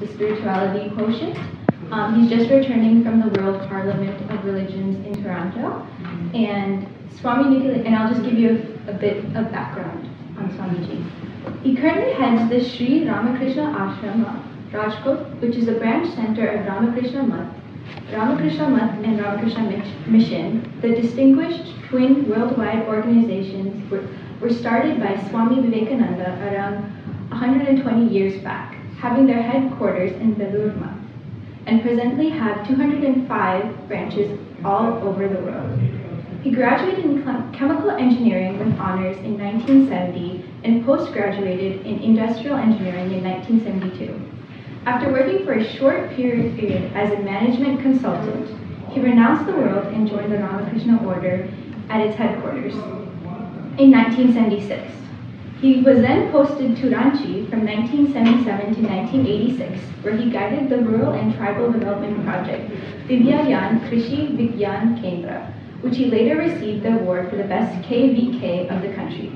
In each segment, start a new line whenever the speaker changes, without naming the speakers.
Spirituality Quotient. He's just returning from the World Parliament of Religions in Toronto. And Swami Nikhilesh, and I'll just give you a bit of background on Swamiji. He currently heads the Sri Ramakrishna Ashrama, Rajkot, which is a branch center of Ramakrishna Math. Ramakrishna Math and Ramakrishna Mission, the distinguished twin worldwide organizations, were started by Swami Vivekananda around 120 years back, having their headquarters in Vellore Math, and presently have 205 branches all over the world. He graduated in chemical engineering with honors in 1970 and post-graduated in industrial engineering in 1972. After working for a short period as a management consultant, he renounced the world and joined the Ramakrishna Order at its headquarters in 1976. He was then posted to Ranchi from 1977 to 1986, where he guided the Rural and Tribal Development Project, Divyayan Krishi Vigyan Kendra, which he later received the award for the best KVK of the country.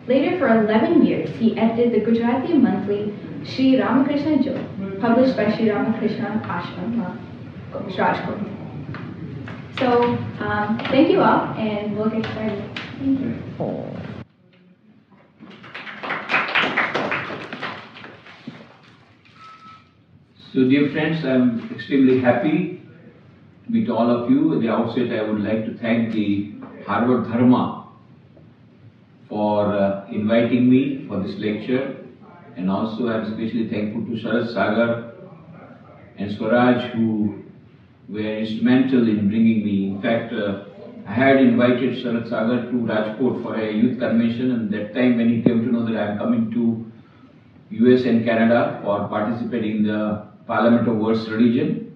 Later, for 11 years, he edited the Gujarati monthly Sri Ramakrishna Jyot, published by Sri Ramakrishna Ashrama, Rajkot. So, thank you all, and we'll get started. Thank you.
So dear friends, I am extremely happy to meet all of you. At the outset, I would like to thank the Harvard Dharma for inviting me for this lecture, and also I am especially thankful to Sharat Sagar and Swaraj, who were instrumental in bringing me. In fact, I had invited Sharat Sagar to Rajkot for a youth convention, and that time when he came to know that I am coming to US and Canada for participating in the Parliament of World's Religion,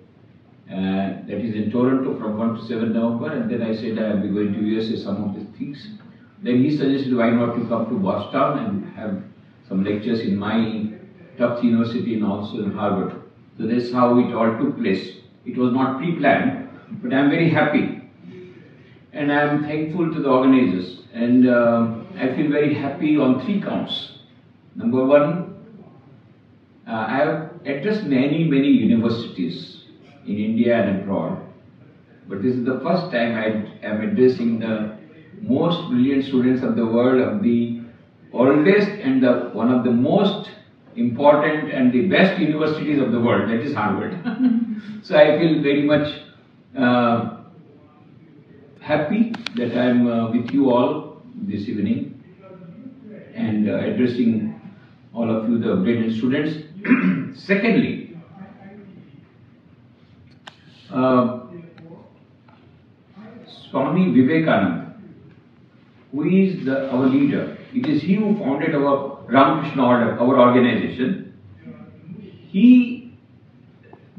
that is in Toronto from 1 to 7 November, and then I said I will be going to USA, some of these things. Then he suggested why not to come to Boston and have some lectures in my Tufts University and also in Harvard. So that's how it all took place. It was not pre-planned, but I am very happy. And I am thankful to the organizers. And I feel very happy on 3 counts. Number one, I have addressed many universities in India and abroad, but this is the first time I am addressing the most brilliant students of the world, of the oldest and one of the most important and the best universities of the world, that is Harvard. So I feel very much happy that I am with you all this evening and addressing all of you, the brilliant students. Secondly, Swami Vivekananda, who is our leader, it is he who founded our Ramakrishna Order, our organization. He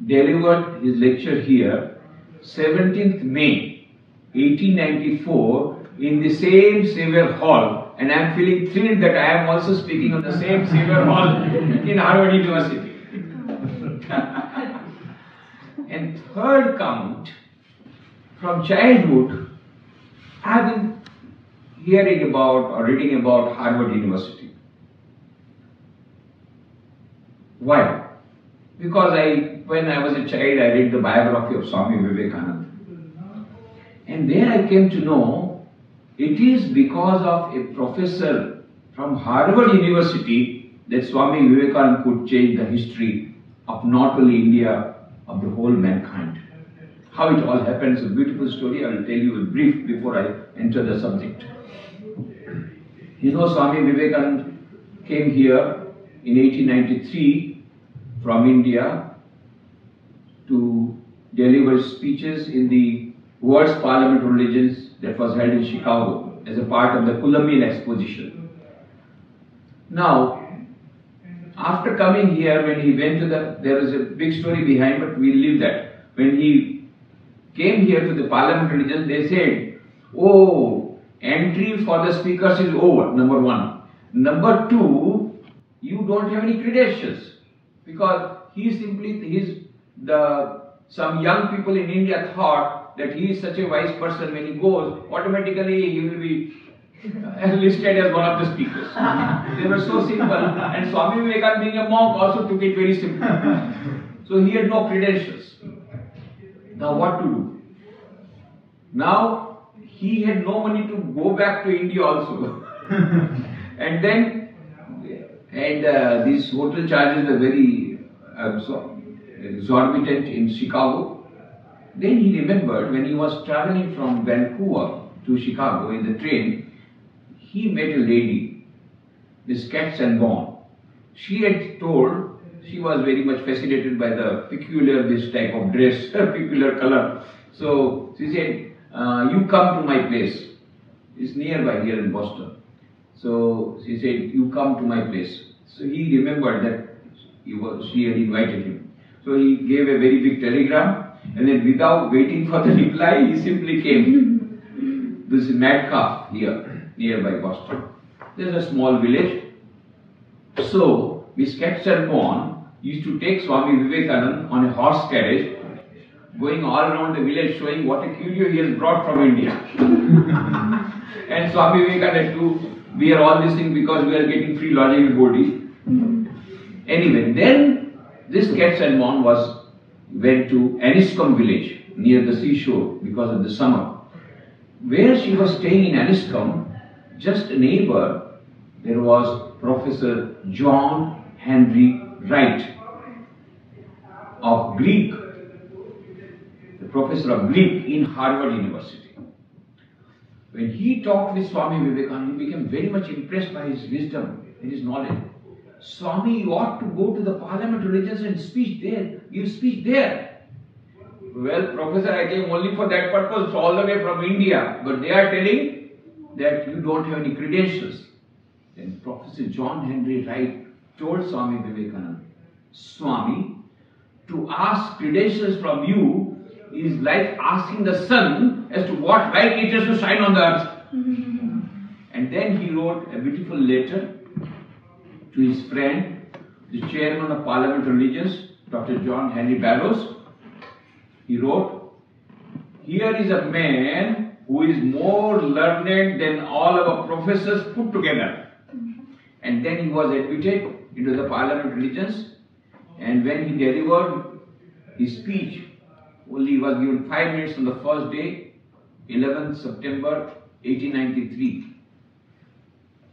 delivered his lecture here 17th May 1894 in the same Xavier Hall, and I am feeling thrilled that I am also speaking on the same Xavier Hall in Harvard University. And third count, from childhood, I have been hearing about or reading about Harvard University. Why? Because when I was a child, I read the biography of Swami Vivekananda. And there I came to know it is because of a professor from Harvard University that Swami Vivekananda could change the history of not only India, of the whole mankind. How it all happened is a beautiful story. I will tell you a brief before I enter the subject. You know, Swami Vivekananda came here in 1893 from India to deliver speeches in the World's Parliament of Religions that was held in Chicago as a part of the Columbian Exposition. Now, after coming here, when he went to there was a big story behind, but we'll leave that. When he came here to the Parliament of Religions, they said, oh, entry for the speakers is over, number one. Number two, you don't have any credentials, because some young people in India thought that he is such a wise person, when he goes, automatically he will be listed as one of the speakers. They were so simple, and Swami Vivekananda, being a monk, also took it very simple. So he had no credentials. Now what to do? Now he had no money to go back to India also. And these hotel charges were very exorbitant in Chicago. Then he remembered when he was traveling from Vancouver to Chicago in the train, he met a lady, Miss Katzenborn. She had told, she was very much fascinated by the this type of dress, peculiar color. So she said, you come to my place. It's nearby here in Boston. So she said, you come to my place. So he remembered that she had invited him. So he gave a very big telegram, and then without waiting for the reply, he simply came. This is Metcalf here, nearby Boston. There's a small village. So Miss Katzenborn used to take Swami Vivekananda on a horse carriage, going all around the village showing what a curio he has brought from India. And Swami Vivekananda had to wear all these things because we are getting free lodging in Bodhi. Anyway, then this Katzenborn went to Aniscombe village near the seashore because of the summer. Where she was staying in Aniscombe, just a neighbor, there was Professor John Henry Wright of Greek, the professor of Greek in Harvard University. When he talked with Swami Vivekananda, he became very much impressed by his wisdom and his knowledge. Swami, you ought to go to the Parliament of Religions and give speech there. Well, Professor, I came only for that purpose, all the way from India. But they are telling that you don't have any credentials. Then Professor John Henry Wright told Swami Vivekananda, Swami, to ask credentials from you is like asking the sun as to what light it has to shine on the earth. And then he wrote a beautiful letter to his friend, the chairman of Parliament of Religions, Dr. John Henry Barrows. He wrote, here is a man who is more learned than all our professors put together. And then he was admitted into the Parliament of Religions, and when he delivered his speech, only he was given 5 minutes on the first day, 11th September 1893.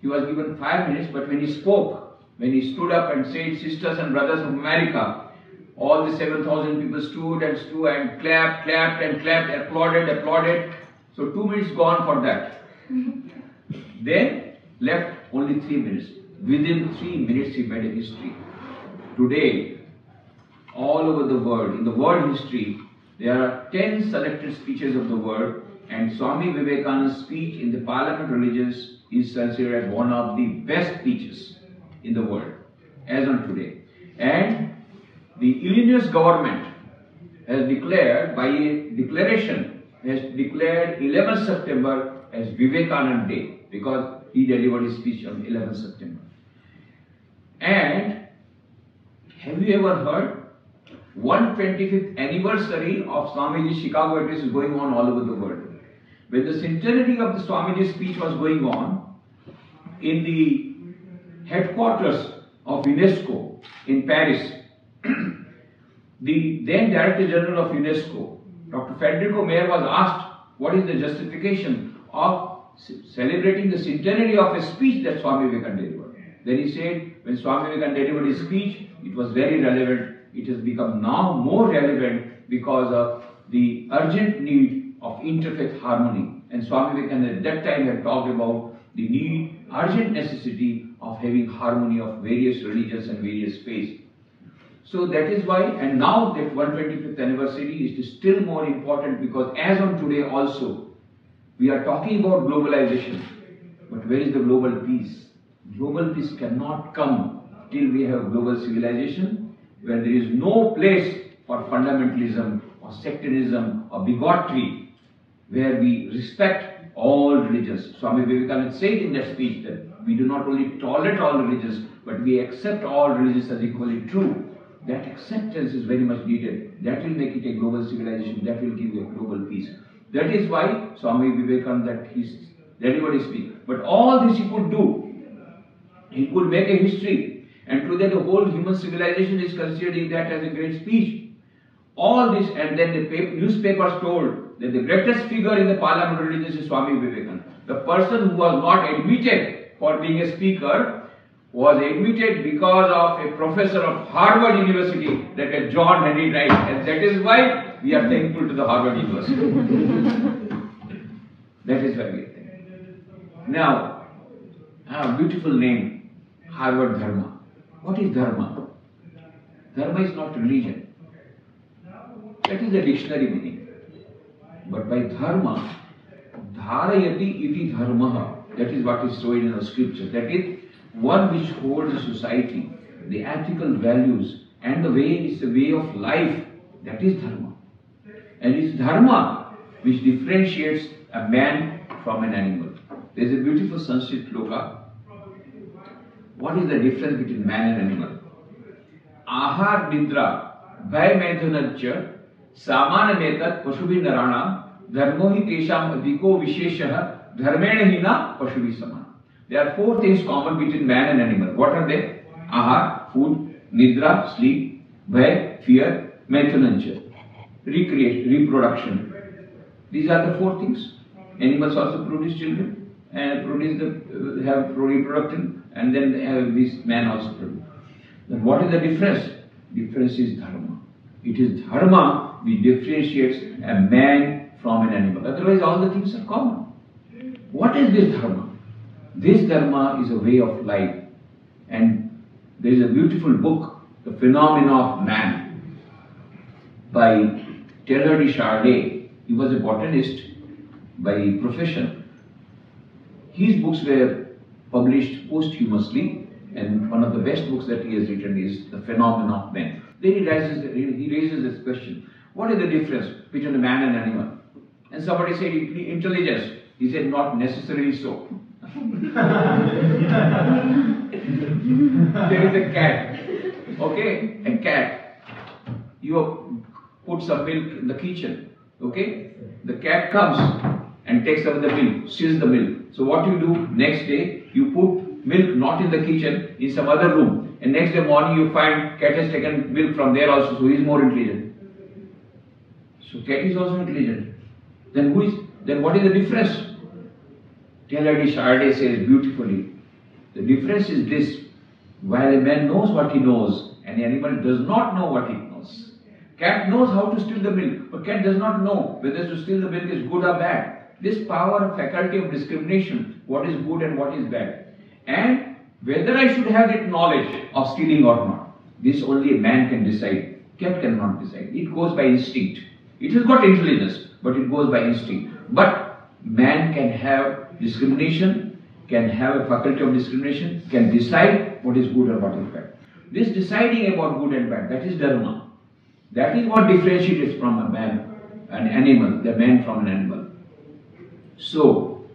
He was given 5 minutes, but when he spoke, when he stood up and said, sisters and brothers of America, all the 7,000 people stood and clapped, applauded. So 2 minutes gone for that. Then left only 3 minutes. Within 3 minutes he made a history. Today, all over the world, in the world history, there are 10 selected speeches of the world, and Swami Vivekananda's speech in the Parliament of Religions is considered as one of the best speeches in the world, as on today. And the Illinois government has declared, by a declaration, has declared 11th September as Vivekananda Day, because he delivered his speech on 11th September. And have you ever heard 125th anniversary of Swamiji's Chicago address is going on all over the world. When the centenary of the Swamiji's speech was going on in the headquarters of UNESCO in Paris, the then Director General of UNESCO, Dr. Federico Mayer, was asked what is the justification of celebrating the centenary of a speech that Swami Vivekananda delivered. Then he said, when Swami Vivekananda delivered his speech, it was very relevant. It has become now more relevant because of the urgent need of interfaith harmony. And Swami Vivekananda at that time had talked about the need, urgent necessity of having harmony of various religions and various faiths. So that is why, and now that 125th anniversary is still more important, because as on today also, we are talking about globalization. But where is the global peace? Global peace cannot come till we have global civilization, where there is no place for fundamentalism or sectarism or bigotry, where we respect all religions. Swami Vivekananda said in that speech that we do not only tolerate all religions, but we accept all religions as equally true. That acceptance is very much needed. That will make it a global civilization. That will give you a global peace. That is why Swami Vivekananda, Everybody speaks. But all this he could do. He could make a history. And today the whole human civilization is considering that as a great speech. All this, and then the newspapers told that the greatest figure in the parliament of religion is Swami Vivekananda. The person who was not admitted for being a speaker was admitted because of a professor of Harvard University, that is John Henry Wright, and that is why we are thankful to the Harvard University. That is why we are thankful. Now, a beautiful name, Harvard Dharma. What is Dharma? Dharma is not religion. That is the dictionary meaning. But by Dharma, Dharayati iti dharmaha, that is what is shown in the scripture. That is one which holds the society, the ethical values, and the way is a way of life. That is Dharma. And it's Dharma which differentiates a man from an animal. There is a beautiful Sanskrit shloka. What is the difference between man and animal? Ahar nidra bhay maidhanajya samana metat pashubi narana dharmo hi tesham adhiko visheshah dharmena hina pashubi samana. There are four things common between man and animal. What are they? Ahar, food, nidra, sleep, bhay, fear, maidhanajya, reproduction. These are the four things. Animals also produce children and have reproduction, and then this man also produce. Then what is the difference? Difference is dharma. It is dharma which differentiates a man from an animal. Otherwise, all the things are common. What is this dharma? This dharma is a way of life. And there is a beautiful book, The Phenomena of Man, by Teilhard de Chardin. He was a botanist by profession. His books were published posthumously, and one of the best books that he has written is The Phenomena of Man. Then he raises this question: what is the difference between a man and an animal? And somebody said intelligence. He said not necessarily so. There is a cat. Okay, a cat. You put some milk in the kitchen. Okay, the cat comes and takes out the milk, steals the milk. So what you do next day? You put milk not in the kitchen, in some other room, and next day morning you find cat has taken milk from there also, so he is more intelligent. So cat is also intelligent. Then what is the difference? Teilhard de Chardin says beautifully, the difference is this: while a man knows what he knows, an animal does not know what he knows. Cat knows how to steal the milk, but cat does not know whether to steal the milk is good or bad. This power, faculty of discrimination, what is good and what is bad, and whether I should have that knowledge of stealing or not, this only a man can decide. Cat cannot decide. It goes by instinct. It has got intelligence, but it goes by instinct. But man can have discrimination, can have a faculty of discrimination, can decide what is good or what is bad. This deciding about good and bad, that is dharma. That is what differentiates from a man, an animal, the man from an animal. So,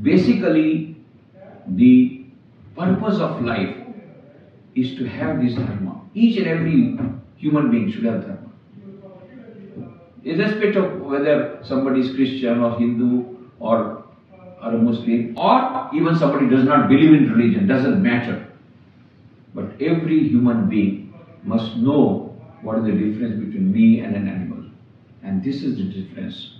basically, the purpose of life is to have this dharma. Each and every human being should have dharma. Irrespective of whether somebody is Christian or Hindu or a Muslim, or even somebody does not believe in religion, doesn't matter. But every human being must know what is the difference between me and an animal. And this is the difference.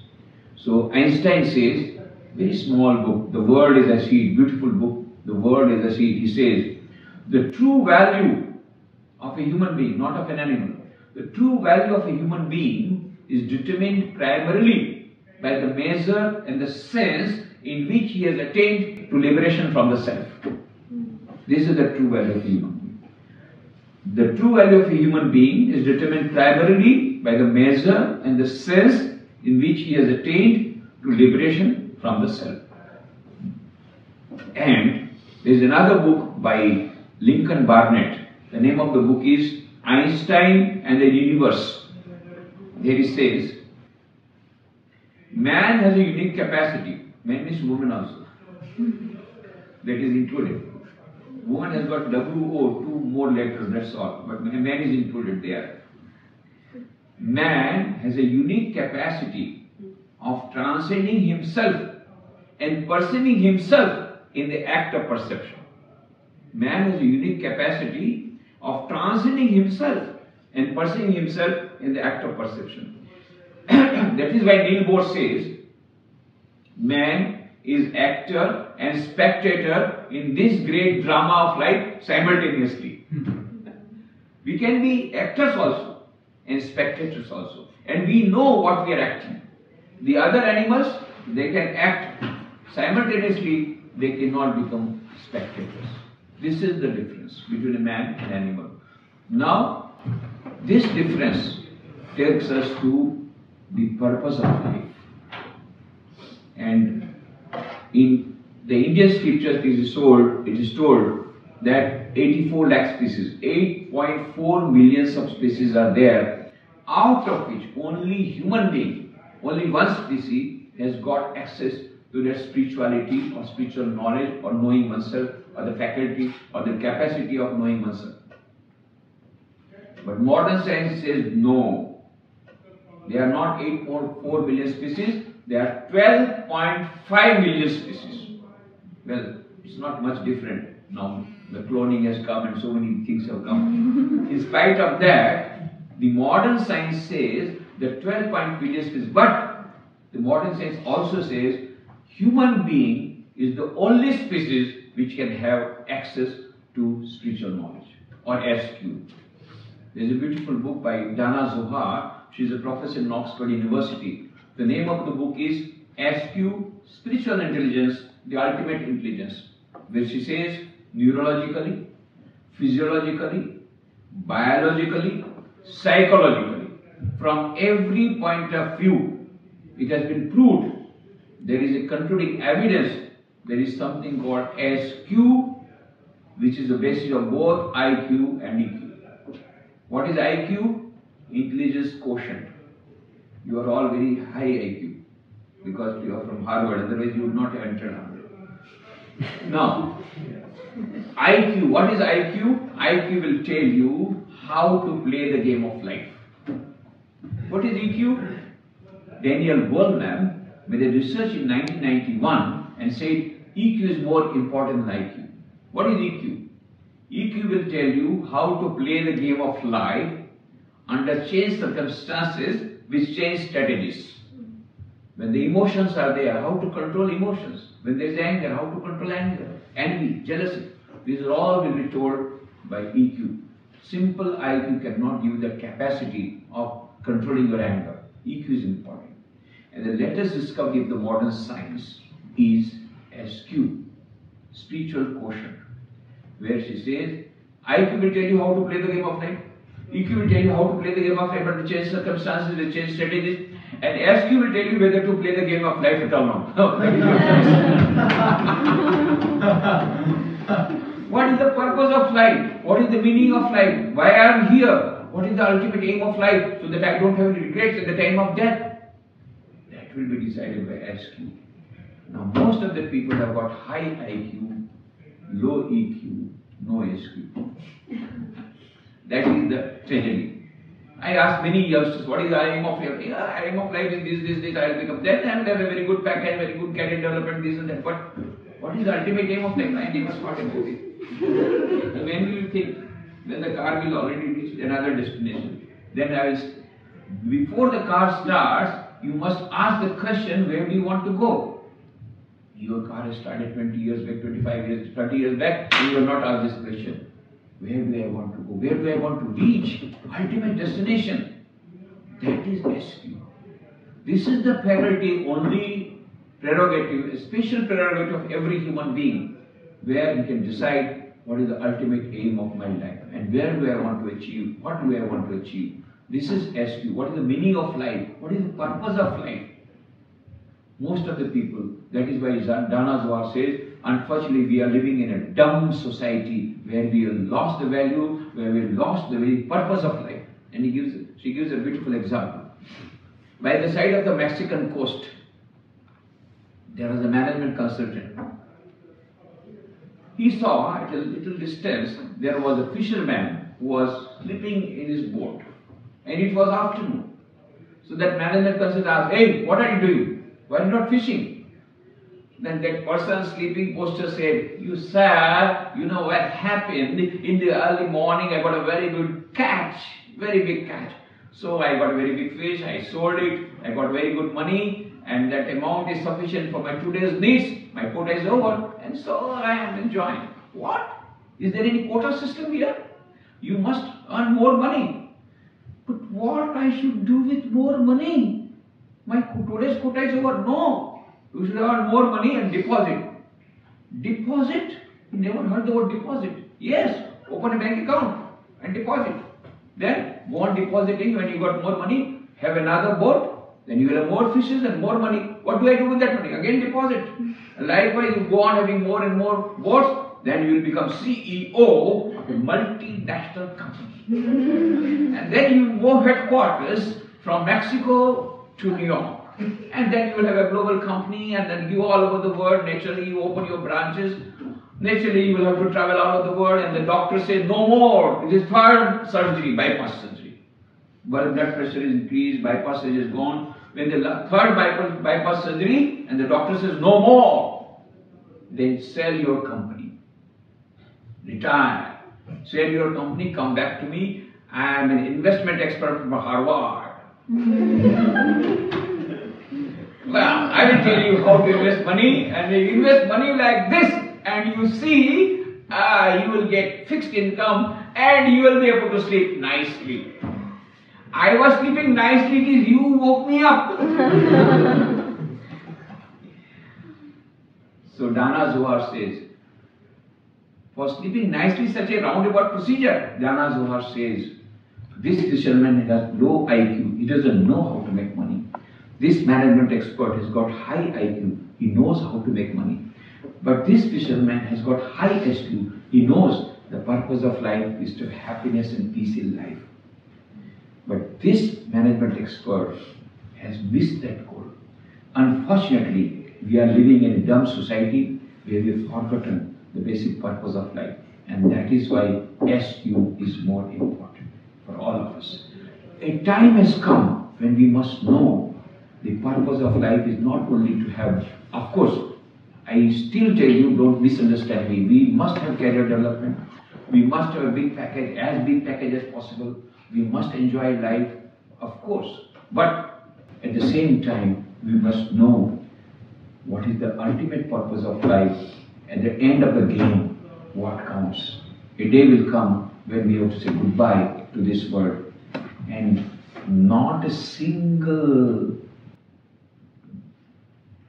So Einstein says, very small book, The World as I See It, beautiful book, The World as I See It. He says, the true value of a human being, not of an animal, the true value of a human being is determined primarily by the measure and the sense in which he has attained to liberation from the self. This is the true value of a human being. The true value of a human being is determined primarily by the measure and the sense in which he has attained to liberation from the self. And there is another book by Lincoln Barnett. The name of the book is Einstein and the Universe. There he says, man has a unique capacity. Man means woman also. That is included. Woman has got WO, 2 more letters, that's all. But man is included there. Man has a unique capacity of transcending himself and perceiving himself in the act of perception. Man has a unique capacity of transcending himself and perceiving himself in the act of perception. That is why Niels Bohr says, man is actor and spectator in this great drama of life simultaneously. We can be actors also and spectators also, and we know what we are acting. The other animals, they can act simultaneously, they cannot become spectators. This is the difference between a man and animal. Now, this difference takes us to the purpose of life. And in the Indian scriptures it is told that 84 lakh species, 8.4 million subspecies are there, out of which only human being, only one species has got access to their spirituality or spiritual knowledge or knowing oneself or the faculty or the capacity of knowing oneself. But modern science says no. They are not 8.4 million species, they are 12.5 million species. Well, it's not much different now. The cloning has come and so many things have come. In spite of that, the modern science says that 12.5 million species, but the modern science also says human being is the only species which can have access to spiritual knowledge or SQ. There is a beautiful book by Dana Zohar. She is a professor in Oxford University. The name of the book is SQ, Spiritual Intelligence, the Ultimate Intelligence, where she says neurologically, physiologically, biologically, psychologically, from every point of view, it has been proved. There is a concluding evidence. There is something called SQ, which is the basis of both IQ and EQ. What is IQ? Intelligence quotient. You are all very high IQ because you are from Harvard, otherwise you would not have entered Harvard. Now, IQ, what is IQ? IQ will tell you how to play the game of life. What is EQ? Daniel Goleman made a research in 1991 and said EQ is more important than IQ. What is EQ? EQ will tell you how to play the game of life under changed circumstances with changed strategies. When the emotions are there, how to control emotions. When there is anger, how to control anger, envy, jealousy. These are all will be told by EQ. Simple IQ cannot give you the capacity of controlling your anger. EQ is important. And the latest discovery of the modern science is SQ, spiritual quotient, where she says IQ will tell you how to play the game of life, EQ will tell you how to play the game of life under changed circumstances, with changed strategies, and SQ will tell you whether to play the game of life at all or not. What is the purpose of life? What is the meaning of life? Why I am here? What is the ultimate aim of life? So that I don't have any regrets at the time of death. That will be decided by SQ. Now most of the people have got high IQ, low EQ, no SQ. That is the tragedy. I asked many youngsters, what is the aim of life? Yeah, aim of life is this, I will become that, I will have a very good package, very good career development, this and that. But what is the ultimate aim of life? I never thought about it. So when will you think? Then the car will already reach another destination. Then I will, before the car starts, you must ask the question, where do you want to go? Your car has started 20 years back, 25 years, 30 years back, and you have not asked this question. Where do I want to go? Where do I want to reach? Ultimate destination. That is SQ. This is the faculty, only prerogative, a special prerogative of every human being, where he can decide what is the ultimate aim of my life and where do I want to achieve, what do I want to achieve. This is SQ. What is the meaning of life? What is the purpose of life? Most of the people, that is why Dana Zohar says, unfortunately we are living in a dumb society where we have lost the value, where we have lost the very purpose of life. And she gives a beautiful example. By the side of the Mexican coast, there was a management consultant. He saw at a little distance, there was a fisherman who was sleeping in his boat. And it was afternoon. So that management consultant asked, hey, what are you doing? Why are you not fishing? Then that person sleeping posture said, "You sir, you know what happened? In the early morning I got a very good catch, very big catch. So I got a very big fish, I sold it, I got very good money, and that amount is sufficient for my today's needs. My quota is over, and so I am enjoying." What? Is there any quota system here? You must earn more money. But what I should do with more money? My today's quota is over. No. You should earn more money and deposit. Deposit? You never heard the word deposit. Yes, open a bank account and deposit. Then go on depositing. When you got more money, have another boat. Then you will have more fishes and more money. What do I do with that money? Again deposit. Likewise, you go on having more and more boats. Then you will become CEO of a multinational company. And then you go headquarters from Mexico to New York. And then you will have a global company, and then you all over the world. Naturally, you open your branches. Naturally, you will have to travel all over the world, and the doctor says, "No more. It is third surgery, bypass surgery. Blood pressure is increased, bypass surgery is gone." When the third bypass surgery, and the doctor says, "No more," then sell your company. Retire. Sell your company, come back to me. I am an investment expert from Harvard. Well, I will tell you how to invest money, and you invest money like this, and you see, you will get fixed income, and you will be able to sleep nicely. I was sleeping nicely till you woke me up. So Dana Zohar says, for sleeping nicely, such a roundabout procedure. Dana Zohar says, this fisherman has low IQ. He doesn't know how to make money. This management expert has got high IQ. He knows how to make money. But this fisherman has got high SQ. He knows the purpose of life is to have happiness and peace in life. But this management expert has missed that goal. Unfortunately, we are living in a dumb society where we have forgotten the basic purpose of life. And that is why SQ is more important for all of us. A time has come when we must know the purpose of life is not only to have, of course, I still tell you, don't misunderstand me, we must have career development, we must have a big package, as big package as possible, we must enjoy life, of course, but at the same time, we must know what is the ultimate purpose of life. At the end of the game, what counts. A day will come when we have to say goodbye to this world, and not a single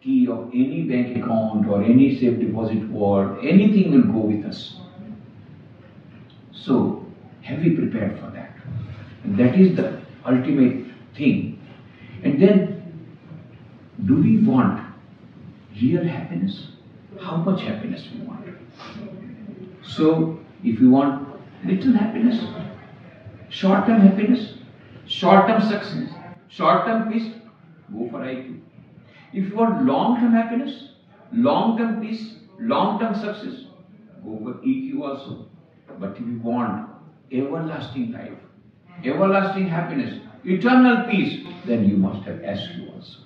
key of any bank account or any safe deposit vault, anything will go with us. So, have we prepared for that? And that is the ultimate thing. And then, do we want real happiness? How much happiness we want? So, if you want little happiness, short-term happiness, short-term success, short-term peace, go for IQ. If you want long-term happiness, long-term peace, long-term success, go for EQ also. But if you want everlasting life, everlasting happiness, eternal peace, then you must have SQ also.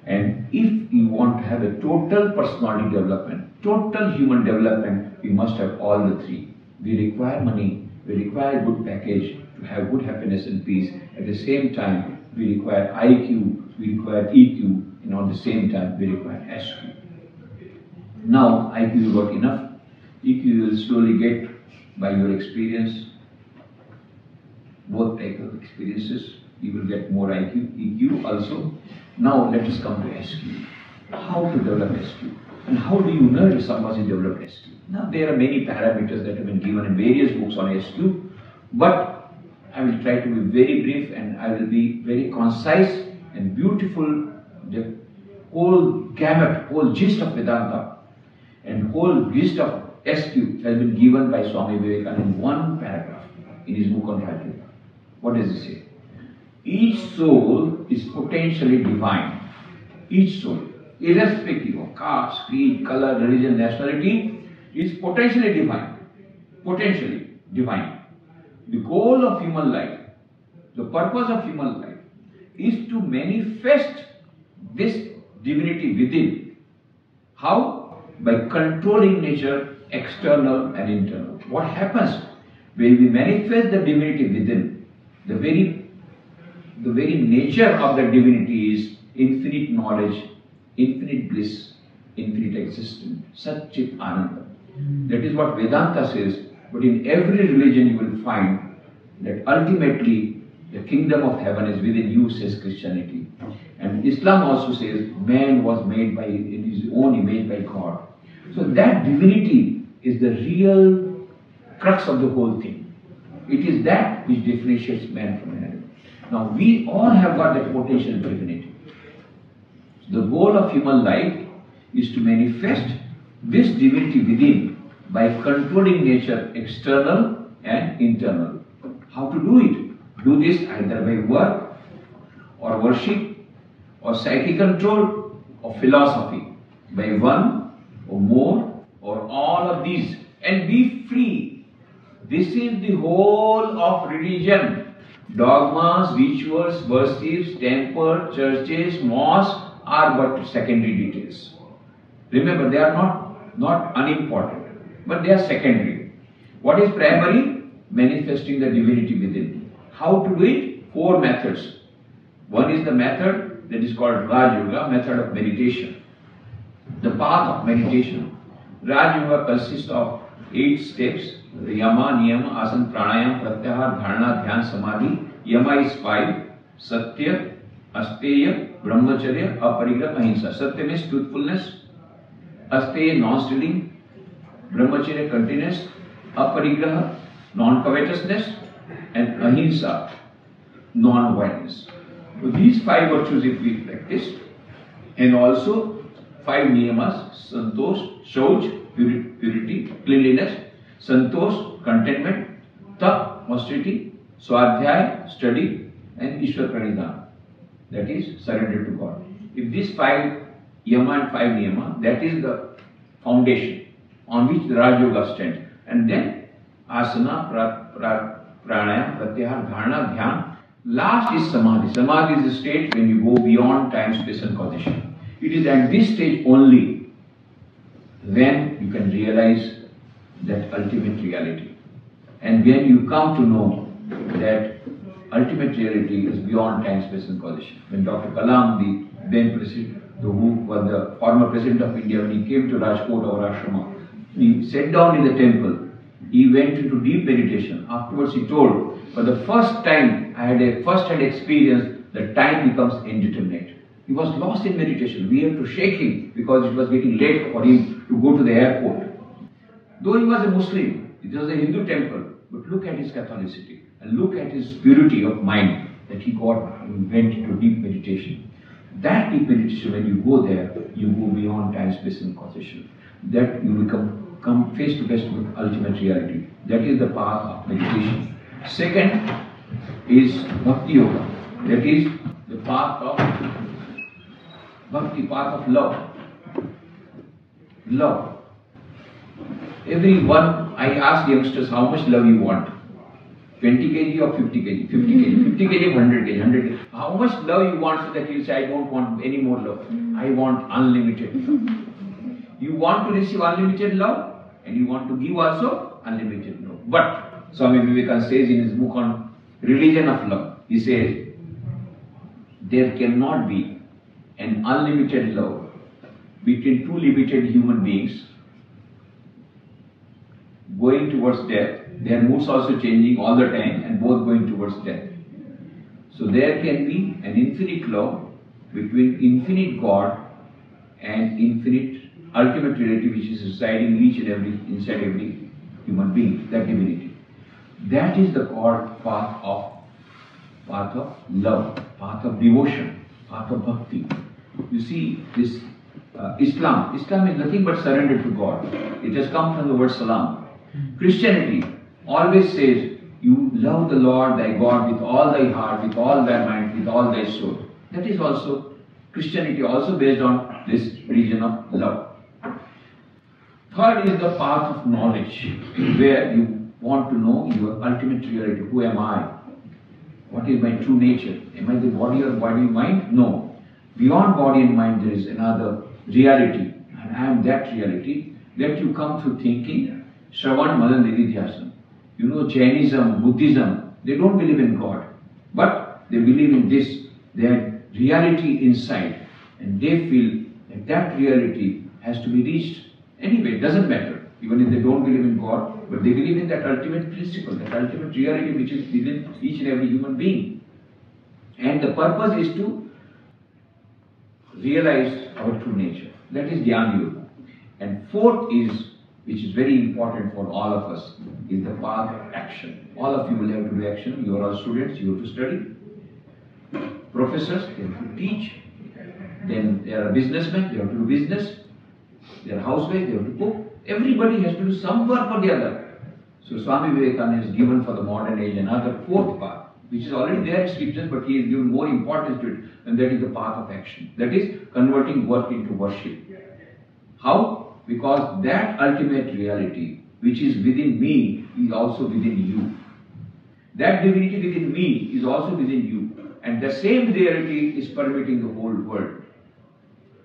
And if you want to have a total personality development, total human development, we must have all the three. We require money, we require a good package to have good happiness and peace. At the same time, we require IQ, we require EQ, and at the same time, we require SQ. Now, IQ you got enough. EQ you will slowly get by your experience, both types of experiences. You will get more IQ, EQ also. Now, let us come to SQ. How to develop SQ? And how do you know if somebody developed SQ? Now, there are many parameters that have been given in various books on SQ, but I will try to be very brief and I will be very concise and beautiful. The whole gamut, whole gist of Vedanta and whole gist of SQ has been given by Swami Vivekananda in one paragraph in his book on Rajyoga. What does he say? Each soul is potentially divine. Each soul, irrespective of caste, creed, color, religion, nationality, is potentially divine. Potentially divine. The goal of human life, the purpose of human life, is to manifest this divinity within. How? By controlling nature, external and internal. What happens when we manifest the divinity within? The very nature of the divinity is infinite knowledge, infinite bliss, infinite existence, Satchit Ananda. That is what Vedanta says. But in every religion you will find that ultimately the kingdom of heaven is within you, says Christianity. And Islam also says man was made in his own image by God. So that divinity is the real crux of the whole thing. It is that which differentiates man from animal. Now we all have got that potential divinity. The goal of human life is to manifest this divinity within by controlling nature, external and internal. How to do it? Do this either by work or worship or psychic control or philosophy, by one or more or all of these, and be free. This is the whole of religion. Dogmas, rituals, worship, temple, churches, mosques are but secondary details. Remember, they are not unimportant, but they are secondary. What is primary? Manifesting the divinity within. How to do it? 4 methods. One is the method that is called Raj Yoga, method of meditation. The path of meditation. Raj Yoga consists of 8 steps: Yama, Niyama, Asana, Pranayama, Pratyahara, Dharana, Dhyan, Samadhi. Yama is 5: Satya, Asteya, Brahmacharya, Aparigraha, Ahimsa. Satya means truthfulness, Asteya non-stealing, Brahmacharya continuous, Aparigraha non-covetousness, and Ahimsa non-violence. So these 5 virtues if we practice, and also 5 niyamas: Santosh, Shauch, purity, cleanliness; Santosh, contentment; Tap, austerity; Swadhyay, study; and Ishwar Pranidhana, that is surrender to God. If these 5 yama and 5 niyama, that is the foundation on which the Raj Yoga stands. And then asana, pranayama, pratyahara, dharana, dhyan. Last is samadhi. Samadhi is the state when you go beyond time, space and causation. It is at this stage only when you can realize that ultimate reality. And when you come to know that ultimate reality is beyond time, space and causation. When Dr. Kalam, the then president, who was the former president of India, when he came to Rajkot, our ashrama, he sat down in the temple. He went into deep meditation. Afterwards he told, for the first time I had a first-hand experience that time becomes indeterminate. He was lost in meditation. We had to shake him because it was getting late for him to go to the airport. Though he was a Muslim, it was a Hindu temple, but look at his Catholicity and look at his purity of mind that he got and went into deep meditation. That deep meditation, when you go there, you go beyond time, space and causation. That you come face to face with ultimate reality. That is the path of meditation. Second is Bhakti Yoga. That is the path of Bhakti, path of love. Love. Everyone, I ask youngsters how much love you want. 20 kg or 50 kg? 50 kg. 50 kg, 100 kg, 100 kg. How much love you want so that you say, I don't want any more love. I want unlimited love. You want to receive unlimited love and you want to give also unlimited love. But Swami Vivekananda says in his book on Religion of Love, he says, there cannot be an unlimited love between 2 limited human beings going towards death. Their moods also changing all the time and both going towards death. So there can be an infinite love between infinite God and infinite ultimate reality which is residing inside every human being, that divinity. That is the path of love, path of devotion, path of bhakti. You see, this Islam is nothing but surrender to God. It has come from the word salam. Christianity always says, you love the Lord thy God with all thy heart, with all thy mind, with all thy soul. That is also Christianity, also based on this religion of love. Third is the path of knowledge, where you want to know your ultimate reality. Who am I? What is my true nature? Am I the body or body mind? No. Beyond body and mind there is another reality, and and I am that reality, let you come through thinking, Shravan Manan Nididhyasana. You know, Jainism, Buddhism, they don't believe in God, but they believe in this, their reality inside, and they feel that that reality has to be reached. Anyway, it doesn't matter, even if they don't believe in God, but they believe in that ultimate principle, that ultimate reality which is within each and every human being. And the purpose is to realize our true nature. That is Jnana Yoga. And fourth is, which is very important for all of us, is the path of action. All of you will have to do action. You are all students, you have to study. Professors, they have to teach. Then there are businessmen, they have to do business. There are housewives, they have to cook. Everybody has to do some work or the other. So Swami Vivekananda has given for the modern age another fourth path, which is already there in scriptures, but he has given more importance to it, and that is the path of action. That is converting work into worship. How? Because that ultimate reality, which is within me, is also within you. That divinity within me is also within you. And the same reality is permeating the whole world.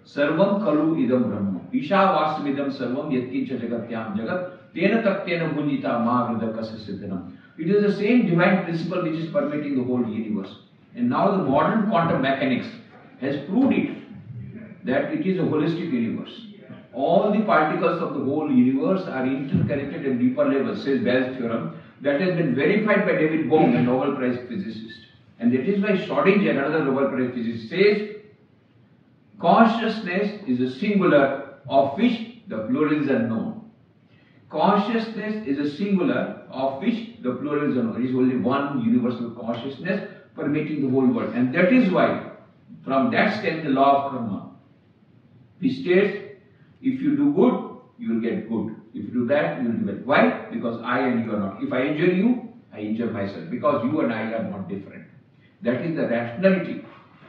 Sarvam kalu idam brahma. Isha vasmidam sarvam yatkincha jagatyam jagat. Tena taktena bhunjita ma vidakasa siddhanam. It is the same divine principle which is permeating the whole universe. And now the modern quantum mechanics has proved it, that it is a holistic universe. All the particles of the whole universe are interconnected at deeper levels, says Bell's theorem, that has been verified by David Bohm, a Nobel Prize physicist. And that is why Schrödinger, another Nobel Prize physicist, says consciousness is a singular of which the plural is unknown. Consciousness is a singular of which the plural is unknown. It is only one universal consciousness permeating the whole world. And that is why, from that stems the law of karma, which states, if you do good, you will get good. If you do that, you will do bad. Why? Because I and you are not. If I injure you, I injure myself. Because you and I are not different. That is the rationality.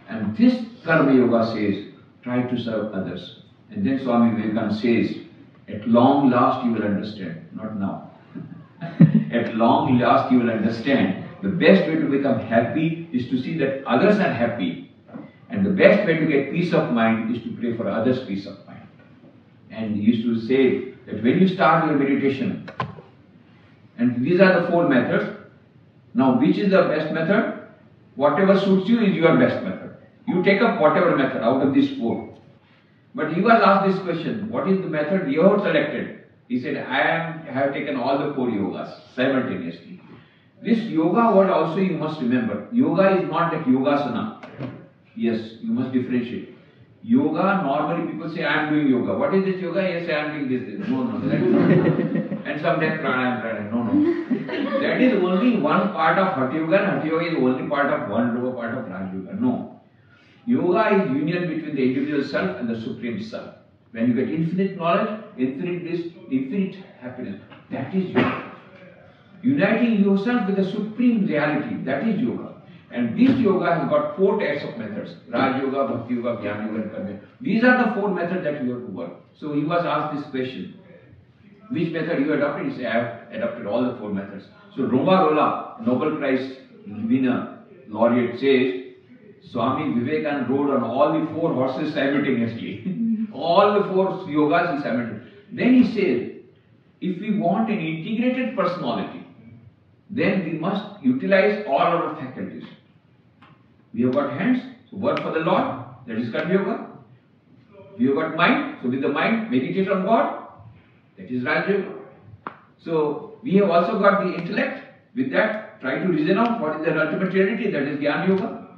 And this Karma Yoga says, try to serve others. And then Swami Vivekananda says, at long last you will understand. Not now. At long last you will understand. The best way to become happy is to see that others are happy. And the best way to get peace of mind is to pray for others' peace of mind. And he used to say that when you start your meditation, and these are the four methods, now which is the best method? Whatever suits you is your best method. You take up whatever method out of these four. But he was asked this question, what is the method you have selected? He said, I have taken all the four yogas simultaneously. This yoga word also you must remember. Yoga is not like yogasana. Yes, you must differentiate. Yoga, normally people say, I am doing yoga. What is this yoga? Yes, I am doing this. No, that is not. And sometimes pranayama. No. That is only one part of Hatha Yoga, and Hatha Yoga is only part of one lower part of Raj Yoga. No. Yoga is union between the individual self and the Supreme Self. When you get infinite knowledge, infinite bliss, infinite happiness, that is yoga. Uniting yourself with the Supreme Reality, that is yoga. And this yoga has got four types of methods. Raj Yoga, Bhakti Yoga, Jnana Yoga and Karma Yoga. These are the four methods that you have to work. So he was asked this question. Which method you adopted? He said, I have adopted all the four methods. So Roma Rolla, Nobel Prize winner, laureate says, Swami Vivekananda rode on all the four horses simultaneously. All the four yogas he simultaneously. Then he says, if we want an integrated personality, then we must utilize all our faculties. We have got hands, so work for the Lord, that is Karma Yoga. We have got mind, so with the mind, meditate on God, that is Raj Yoga. So we have also got the intellect, with that, try to reason out what is the ultimate reality, that is Jnana Yoga,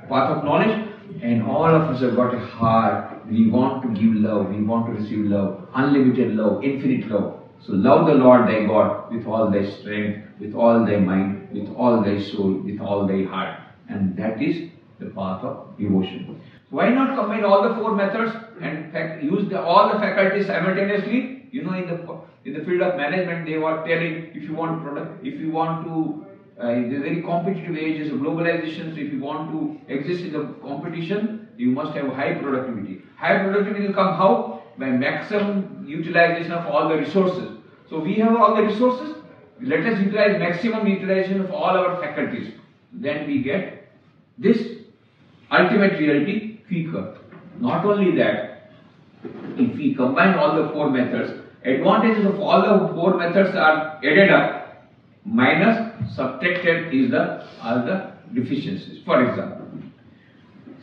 path of knowledge. And all of us have got a heart, we want to give love, we want to receive love, unlimited love, infinite love. So love the Lord thy God with all thy strength, with all thy mind, with all thy soul, with all thy heart. And that is the path of devotion. So why not combine all the four methods and use all the faculties simultaneously? You know, in the field of management, they were telling, if you want to, in the very competitive age is globalization, so if you want to exist in the competition, you must have high productivity. High productivity will come how? By maximum utilization of all the resources. So we have all the resources, let us utilize maximum utilization of all our faculties. Then we get this ultimate reality quicker. Not only that, If we combine all the 4 methods, advantages of all the 4 methods are added up, minus subtracted is are the deficiencies. For example,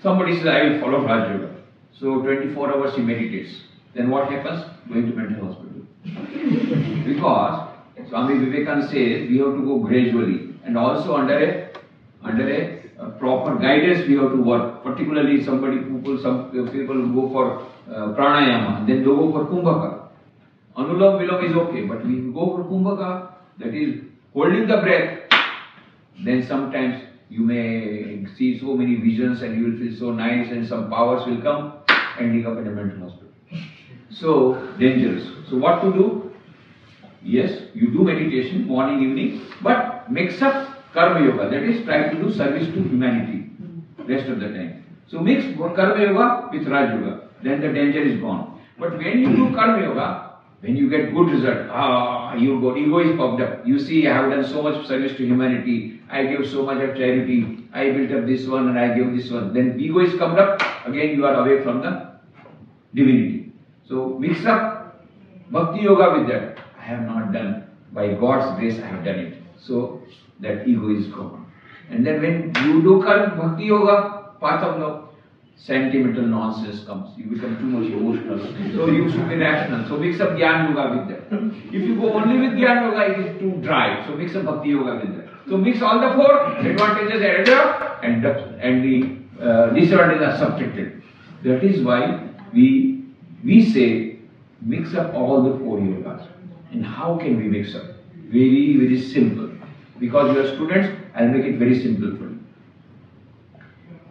somebody says, I will follow Raj Yoga. So 24 hours he meditates. Then what happens? Going to mental hospital. Because Swami Vivekananda says we have to go gradually, and also under a proper guidance we have to work. Particularly some people go for pranayama, then they go for kumbhaka. Anulom Vilom is okay, but we go for kumbhaka, that is holding the breath. Then sometimes you may see so many visions and you will feel so nice, and some powers will come, ending up in a mental hospital. So dangerous. So what to do? Yes, you do meditation morning, evening, but mix up karma yoga. That is, try to do service to humanity rest of the time. So mix karma yoga with Raj Yoga. Then the danger is gone. But when you do karma yoga, when you get good result, ego is puffed up. You see, I have done so much service to humanity. I gave so much of charity. I built up this one and I gave this one. Then ego is puffed up. Again, you are away from the divinity. So mix up bhakti yoga with that. I have not done. By God's grace, I have done it. So that ego is gone. And then when you do bhakti yoga, path of love, sentimental nonsense comes. You become too much emotional. So you should be rational. So mix up Gyan Yoga with that. If you go only with Gyan Yoga, it is too dry. So mix up Bhakti Yoga with that. So mix all the 4 advantages added up, and the disadvantages are subtracted. That is why we say mix up all the 4 yogas. And how can we mix up? Very, very simple. Because you are students, I will make it very simple for you.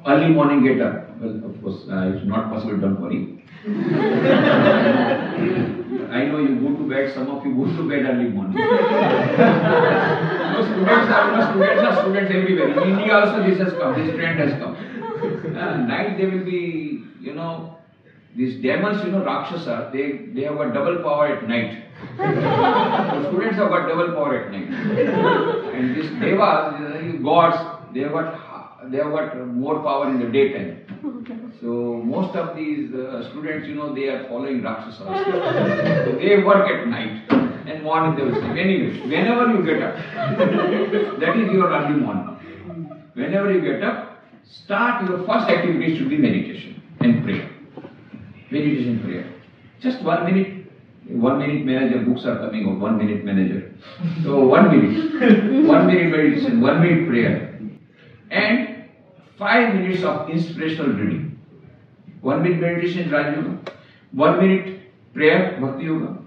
Early morning get up. Well, of course, it's not possible, don't worry. I know you go to bed, some of you go to bed early morning. Students everywhere. In India also this has come, this trend has come. Night they will be, these demons, Rakshasa, they have got double power at night. So students have got double power at night. And these devas, gods, they have got more power in the daytime. So most of these students, they are following Rakshasas. So they work at night and morning they will sleep. Anyway, whenever you get up, that is your early morning. Whenever you get up, start your first activity should be meditation and prayer. Meditation and prayer. Just 1 minute. 1 minute manager books are coming out. 1 minute manager. So 1 minute. 1 minute meditation. 1 minute prayer. And 5 minutes of inspirational reading. 1 minute meditation, Raj Yoga. 1 minute prayer, Bhakti Yoga.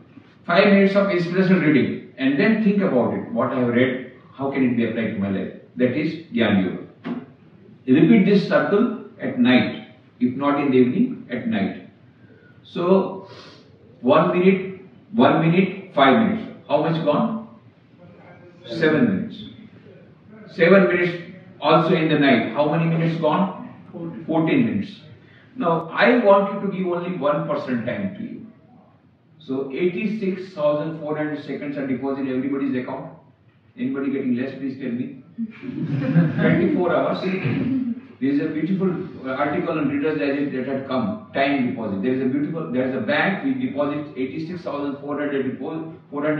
5 minutes of inspirational reading. And then think about it. What I have read, how can it be applied to my life? That is Gyan Yoga. Repeat this circle at night. If not in the evening, at night. So 1 minute, 5 minutes. How much gone? 7 minutes. 7 minutes also in the night. How many minutes gone? 14 minutes. Now, I want you to give only 1% time to you. So, 86,400 seconds are deposited in everybody's account. Anybody getting less, please tell me. 24 hours. There is a beautiful article on Reader's Digest that had come. Time deposit. There is a bank which deposits 86,400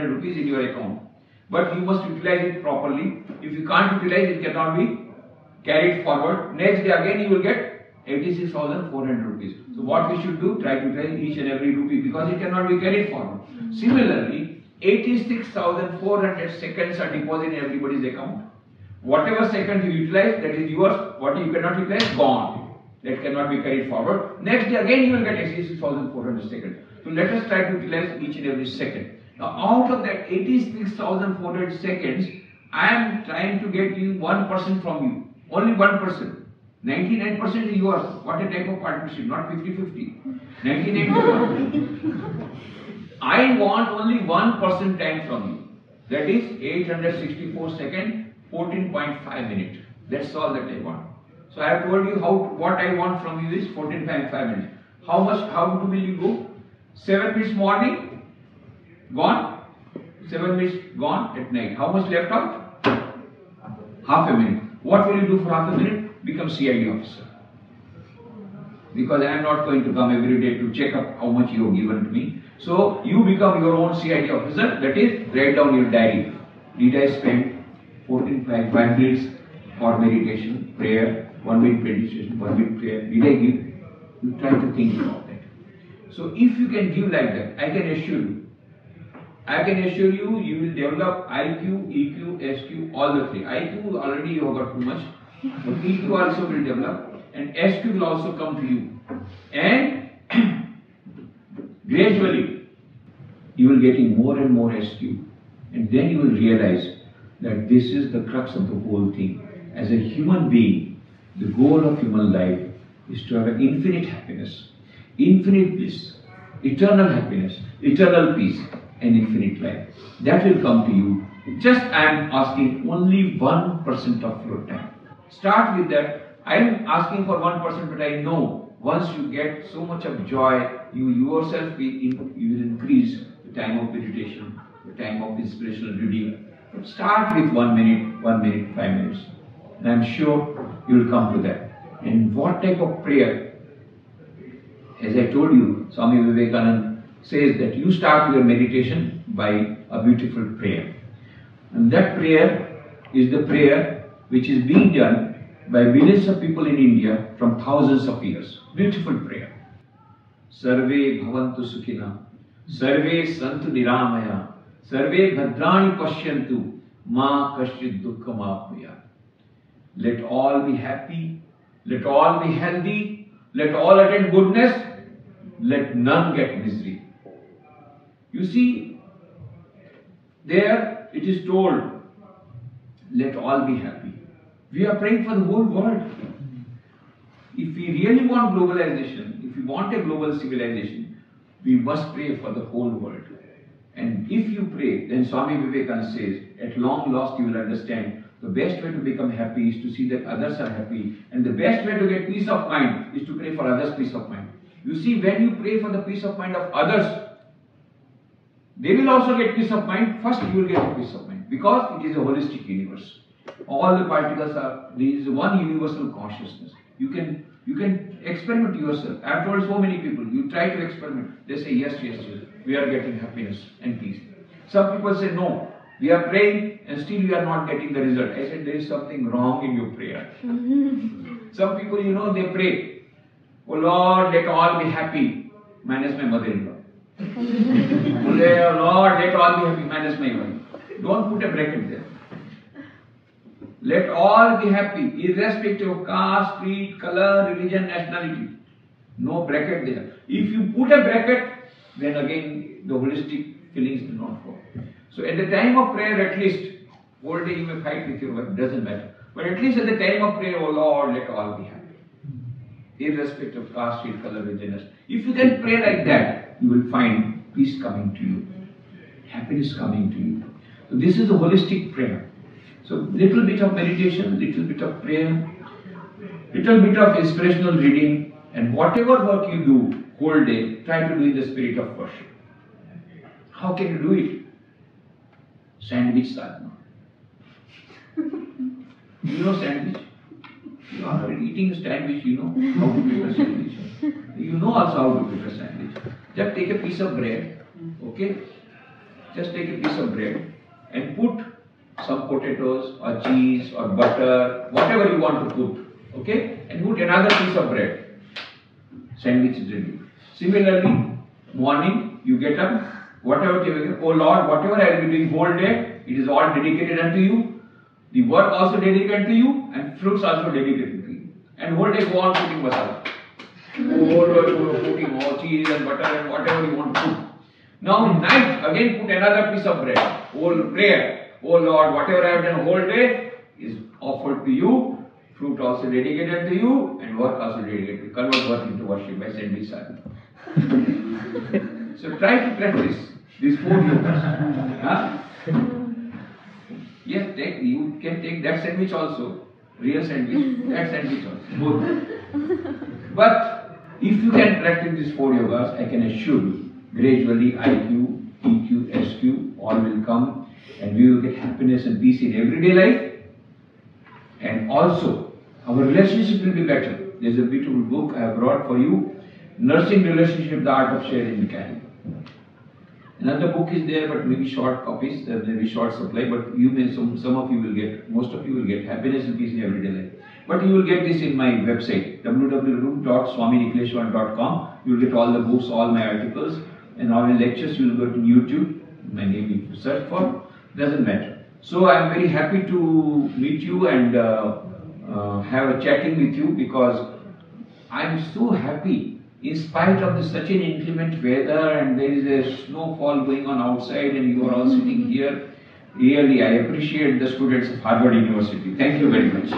rupees in your account. But you must utilize it properly. If you can't utilize it, cannot be carried forward. Next day again you will get 86,400 rupees. So what we should do? Try to utilize each and every rupee because it cannot be carried forward. Similarly, 86,400 seconds are deposited in everybody's account. Whatever second you utilize, that is yours. What you cannot utilize, gone. That cannot be carried forward. Next day again you will get 86,400 seconds. So let us try to utilize each and every second. Now out of that 86,400 seconds, I am trying to get you 1% from you. Only 1%. 99% is yours. What a type of partnership, not 50-50. 99%. I want only 1% time from you. That is 864 seconds, 14.5 minutes. That's all that I want. So I have told you what I want from you is 14.5 minutes. How will you go? 7 minutes morning, gone. 7 minutes gone at night. How much left out? Half a minute. What will you do for half a minute? Become CID officer. because I am not going to come every day to check up how much you have given to me. So you become your own CID officer, that is, write down your diary. Did I spend 5 minutes for meditation, prayer, 1 minute meditation, 1 minute prayer? Did I give? You try to think about that. So if you can give like that, I can assure you, you will develop IQ, EQ, SQ, all the three. IQ already you have got too much, but EQ also will develop, and SQ will also come to you. And gradually, you will getting more and more SQ, and then you will realize that this is the crux of the whole thing. As a human being, the goal of human life is to have an infinite happiness, infinite bliss, eternal happiness, eternal peace, and infinite life. That will come to you. Just I am asking only 1% of your time. Start with that. I am asking for 1%, but I know once you get so much of joy, you yourself you will increase the time of meditation, the time of inspirational reading. But start with 1 minute, 5 minutes. And I am sure you will come to that. And what type of prayer? As I told you, Swami Vivekananda says that you start your meditation by a beautiful prayer. And that prayer is the prayer which is being done by millions of people in India from thousands of years. Beautiful prayer. Sarve bhavantu sukhina, sarve santu niramaya, sarve bhadrani pashyantu, ma kaschid dukkham apnuya. Let all be happy, let all be healthy, let all attain goodness, let none get misery. You see, there it is told, let all be happy. We are praying for the whole world. If we really want globalization, if we want a global civilization, we must pray for the whole world. And if you pray, then Swami Vivekananda says, at long last you will understand the best way to become happy is to see that others are happy. And the best way to get peace of mind is to pray for others' peace of mind. You see, when you pray for the peace of mind of others, they will also get peace of mind. First you will get peace of mind, because it is a holistic universe. All the particles are, there is one universal consciousness. You can experiment yourself. I have told so many people, you try to experiment. They say yes, we are getting happiness and peace. Some people say no, we are praying and still we are not getting the result. I said there is something wrong in your prayer. Some people, they pray, oh Lord, let all be happy, minus my mother-in-law. Oh Lord, let all be happy, minus my wife. Don't put a bracket there. Let all be happy, irrespective of caste, creed, color, religion, nationality. No bracket there. If you put a bracket, then again the holistic feelings do not flow. So at the time of prayer, at least, whole day you may fight with your wife, doesn't matter. But at least at the time of prayer, oh Lord, let all be happy. Irrespective of caste, creed, color, religion. If you can pray like that, you will find peace coming to you, happiness coming to you. So this is a holistic prayer. So little bit of meditation, little bit of prayer, little bit of inspirational reading, and whatever work you do whole day, try to do in the spirit of worship. How can you do it? Sandwich sadhana. You know sandwich? You are eating a sandwich, you know how to prepare sandwich. You know also how to prepare sandwich. Just take a piece of bread, okay? Just take a piece of bread and put some potatoes or cheese or butter, whatever you want to put, okay? And put another piece of bread. Sandwich is ready. Similarly, morning you get up, whatever you get, oh Lord, whatever I will be doing whole day, it is all dedicated unto you. The work also dedicated to you, and fruits also dedicated to you. And whole day go on putting masala. Whole day putting all cheese and butter and whatever you want to put. Now night again put another piece of bread. Whole prayer. Oh Lord, whatever I have done whole day is offered to you, fruit also dedicated to you, and work also dedicated. Convert work into worship by sandwich sadhana. So try to practice these 4 yogas. Huh? Yes, you can take that sandwich also, real sandwich, that sandwich also, both. But if you can practice these 4 yogas, I can assure you, gradually IQ, EQ, SQ, all will come. And we will get happiness and peace in everyday life. And also, our relationship will be better. There's a beautiful book I have brought for you, Nursing Relationship, The Art of Sharing Mechanic. Another book is there, but maybe short copies, there may be short supply, but you may, some of you will get, most of you will get Happiness and Peace in Everyday Life. But you will get this in my website, www.swaminikleshwar.com. You will get all the books, all my articles, and all my lectures. You will go to YouTube, my name if you search for, doesn't matter. So I am very happy to meet you and have a chatting with you, because I am so happy. In spite of such an inclement weather and there is a snowfall going on outside and you are all sitting here, really I appreciate the students of Harvard University. Thank you very much.